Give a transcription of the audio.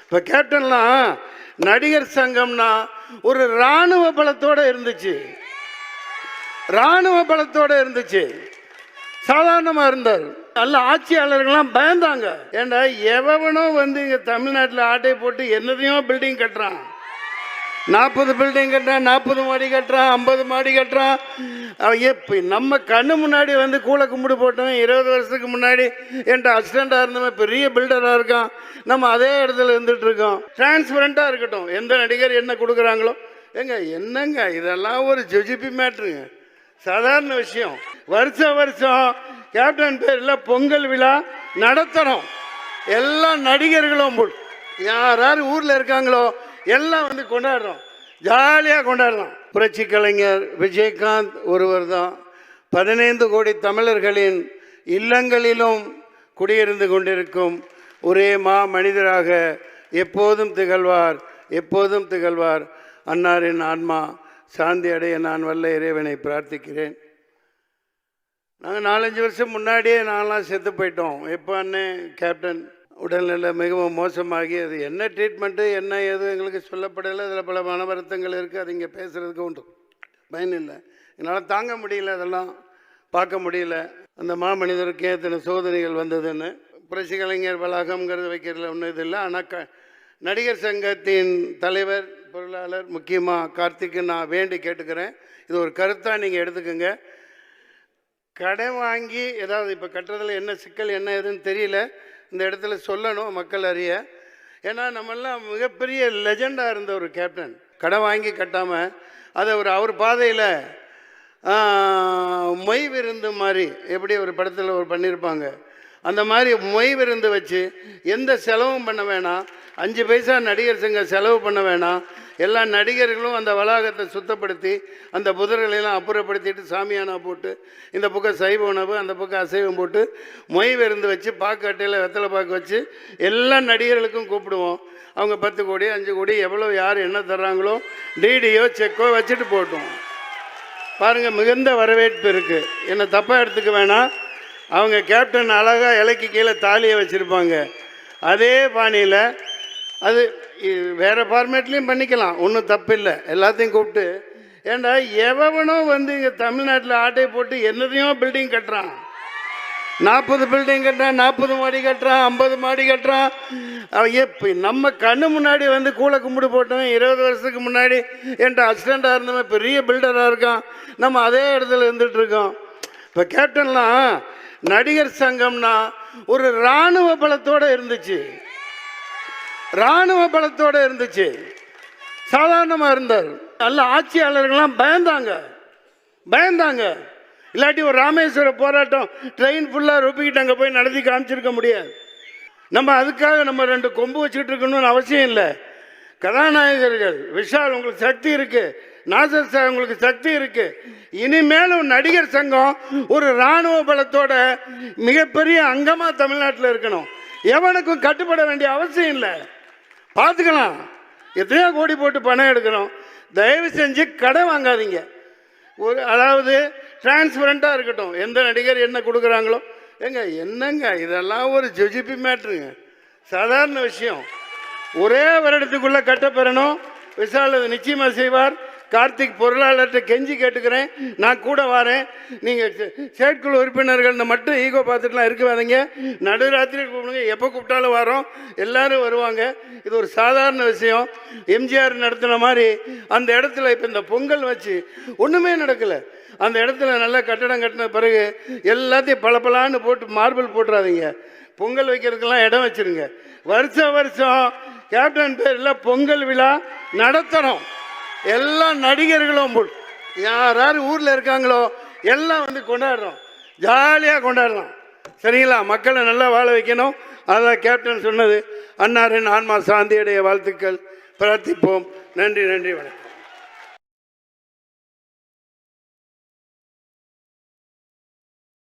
இப்போ கேப்டன்லாம் நடிகர் சங்கம்னா ஒரு இராணுவ பலத்தோடு இருந்துச்சு, இராணுவ பலத்தோடு இருந்துச்சு, சாதாரணமாக இருந்தார். நல்ல ஆட்சியாளர்கள்லாம் பயந்தாங்க. ஏண்டா எவனோ வந்து இங்கே தமிழ்நாட்டில் ஆட்டை போட்டு என்னதையும் பில்டிங் கட்டுறான், 40 பில்டிங் கட்டுறான், 40 மாடி கட்டுறான், 50 மாடி கட்டுறான். எப்போ நம்ம கண்ணு முன்னாடி வந்து கூலை கும்பிடு போட்டோம். 20 வருஷத்துக்கு முன்னாடி என்கிட்ட அசிஸ்டண்டாக இருந்தவன் பெரிய பில்டராக இருக்கான். நம்ம அதே இடத்துல இருந்துட்டு இருக்கோம். டிரான்ஸ்பரண்ட்டாக இருக்கட்டும். எந்த நடிகர் என்ன கொடுக்குறாங்களோ என்னங்க இதெல்லாம் ஒரு ஜிஜிபி மேட்ருங்க, சாதாரண விஷயம். வருஷம் கேப்டன் பேரில் பொங்கல் விழா நடத்துகிறோம். எல்லா நடிகர்களும் யார் ஊரில் இருக்காங்களோ எல்லாம் வந்து கொண்டாடுறோம், ஜாலியாக கொண்டாடுறோம். புரட்சி கலைஞர் விஜயகாந்த் ஒருவர் தான் 15 கோடி தமிழர்களின் இல்லங்களிலும் குடியிருந்து கொண்டிருக்கும் ஒரே மனிதராக எப்போதும் திகழ்வார், எப்போதும் திகழ்வார். அன்னாரின் ஆன்மா சாந்தி அடைய நான் வல்ல இறைவனை பிரார்த்திக்கிறேன். நாங்கள் 4-5 வருஷம் முன்னாடியே நான்லாம் செத்து போயிட்டோம். எப்போ அண்ணன் கேப்டன் உடல்நிலை மிகவும் மோசமாகி அது என்ன ட்ரீட்மெண்ட்டு என்ன ஏது எங்களுக்கு சொல்லப்படலை. அதில் பல மன வருத்தங்கள் இருக்குது. அது இங்கே பேசுகிறதுக்கு உண்டு பயன் இல்லை. என்னால் தாங்க முடியல, அதெல்லாம் பார்க்க முடியல. அந்த மாமனிதருக்கு எத்தனை சோதனைகள் வந்ததுன்னு. புரட்சி கலைஞர் வளாகம்ங்கிறது வைக்கிறதுல ஒன்றும் இது இல்லை. ஆனால் நடிகர் சங்கத்தின் தலைவர் பொருளாளர் முக்கியமாக கார்த்திக்கு நான் வேண்டி கேட்டுக்கிறேன், இது ஒரு கருத்தாக நீங்கள் எடுத்துக்கோங்க. கடன் வாங்கி ஏதாவது இப்போ கட்டுறதுல என்ன சிக்கல் என்ன ஏதுன்னு தெரியல, இந்த இடத்துல சொல்லணும் மக்கள் அறிய. ஏன்னா நம்மெல்லாம் மிகப்பெரிய லெஜெண்டாக இருந்த ஒரு கேப்டன் கடன் வாங்கி கட்டாமல் அதை அவர் பாதையில் மொய் விருந்து மாதிரி எப்படி ஒரு படத்தில் பண்ணியிருப்பாங்க, அந்த மாதிரி மொய் விருந்து வச்சு எந்த செலவும் பண்ண வேணாம், 5 பைசா நடிகர் சங்கம் செலவு பண்ண வேணாம். எல்லா நடிகர்களும் அந்த வளாகத்தை சுத்தப்படுத்தி அந்த புதர்களெல்லாம் அப்புறப்படுத்திட்டு சாமியானா போட்டு இந்த பக்கம் சைவ உணவு அந்த பக்கம் அசைவம் போட்டு மொய் விருந்து வச்சு பாக்கட்டையில் வெத்தலை பாக்கு வச்சு எல்லா நடிகர்களுக்கும் கூப்பிடுவோம். அவங்க 10 கோடி 5 கோடி எவ்வளோ யார் என்ன தர்றாங்களோ டிடியோ செக்கோ வச்சுட்டு போட்டோம். பாருங்கள், மிகுந்த வரவேற்பு இருக்குது. என்னை தப்பாக எடுத்துக்க வேணாம். அவங்க கேப்டன் அழகாக இலைக்கு கீழே தாலியை வச்சுருப்பாங்க. அதே பாணியில் அது வேறு ஃபார்மேட்லேயும் பண்ணிக்கலாம், ஒன்றும் தப்பில்லை. எல்லாத்தையும் கூப்பிட்டு ஏண்டா எவனோ வந்து இங்கே தமிழ்நாட்டில் ஆட்டை போட்டு என்னதையும் பில்டிங் கட்டுறான், 40 பில்டிங் கட்டுறான், 40 மாடி கட்டுறான், 50 மாடி கட்டுறான். எப்போ நம்ம கண்ணு முன்னாடி வந்து கூலை கும்பிடு போட்டோம். 20 வருஷத்துக்கு முன்னாடி என்கிட்ட அசிஸ்டண்டாக இருந்தவன் பெரிய பில்டராக இருக்கான். நம்ம அதே இடத்துல இருந்துட்டு இருக்கோம். இப்போ கேப்டன்லாம் நடிகர் சங்கம்னா ஒரு இராணுவ பலத்தோடு இருந்துச்சு, இராணுவ பலத்தோடு இருந்துச்சு, சாதாரணமாக இருந்தார். நல்ல ஆட்சியாளர்கள்லாம் பயந்தாங்க. இல்லாட்டி ஒரு ராமேஸ்வர போராட்டம் ட்ரெயின் ஃபுல்லாக ரொப்பிக்கிட்டு அங்கே போய் நடத்தி காமிச்சிருக்க முடியாது. நம்ம அதுக்காக நம்ம 2 கொம்பு வச்சுக்கிட்டு இருக்கணும்னு அவசியம் இல்லை. கதாநாயகர்கள் விஷால் உங்களுக்கு சக்தி இருக்குது, நாசர் சார் உங்களுக்கு சக்தி இருக்குது. இனிமேலும் நடிகர் சங்கம் ஒரு இராணுவ பலத்தோட மிகப்பெரிய அங்கமாக தமிழ்நாட்டில் இருக்கணும். எவனுக்கும் கட்டுப்பட வேண்டிய அவசியம் இல்லை. பார்த்துக்கலாம், எத்தனையோ கோடி போட்டு பணம் எடுக்கணும். தயவு செஞ்சு கடன் வாங்காதீங்க. அதாவது டிரான்ஸ்பரண்ட்டாக இருக்கட்டும். எந்த நடிகர் என்ன கொடுக்குறாங்களோ என்னங்க இதெல்லாம் ஒரு ஜிஜிபி மேட்ருங்க, சாதாரண விஷயம். ஒரே வருடத்துக்குள்ளே கட்டப்பெறணும். விஷால் அது நிச்சயமாக செய்வார். கார்த்திக் பொருளாளர்கிட்ட கெஞ்சி கேட்டுக்கிறேன், நான் கூட வரேன். நீங்கள் செயற்குழு உறுப்பினர்கள் மட்டும் ஈகோ பார்த்துட்டுலாம் இருக்காதீங்க. நடுராத்திரி கூப்பிடுங்க, எப்போ கூப்பிட்டாலும் வரோம், எல்லோரும் வருவாங்க. இது ஒரு சாதாரண விஷயம். எம்ஜிஆர் நடத்தின மாதிரி அந்த இடத்துல இப்போ இந்த பொங்கல் வச்சு ஒன்றுமே நடக்கலை. அந்த இடத்துல நல்லா கட்டடம் கட்டின பிறகு எல்லாத்தையும் பளபளான்னு போட்டு மார்பிள் போட்டுறாதீங்க. பொங்கல் வைக்கிறதுக்கெல்லாம் இடம் வச்சுருங்க. வருஷம் கேப்டன் பேரில் பொங்கல் விழா நடத்துகிறோம். எல்லா நடிகர்களும் யார் ஊரில் இருக்காங்களோ எல்லாம் வந்து கொண்டாடுறோம், ஜாலியாக கொண்டாடுறோம். சரிங்களா? மக்களை நல்லா வாழ வைக்கணும். அதான் கேப்டன் சொன்னது. அன்னாரின் ஆன்மா சாந்தியுடைய வாழ்த்துக்கள். பிரார்த்திப்போம். நன்றி, வணக்கம்.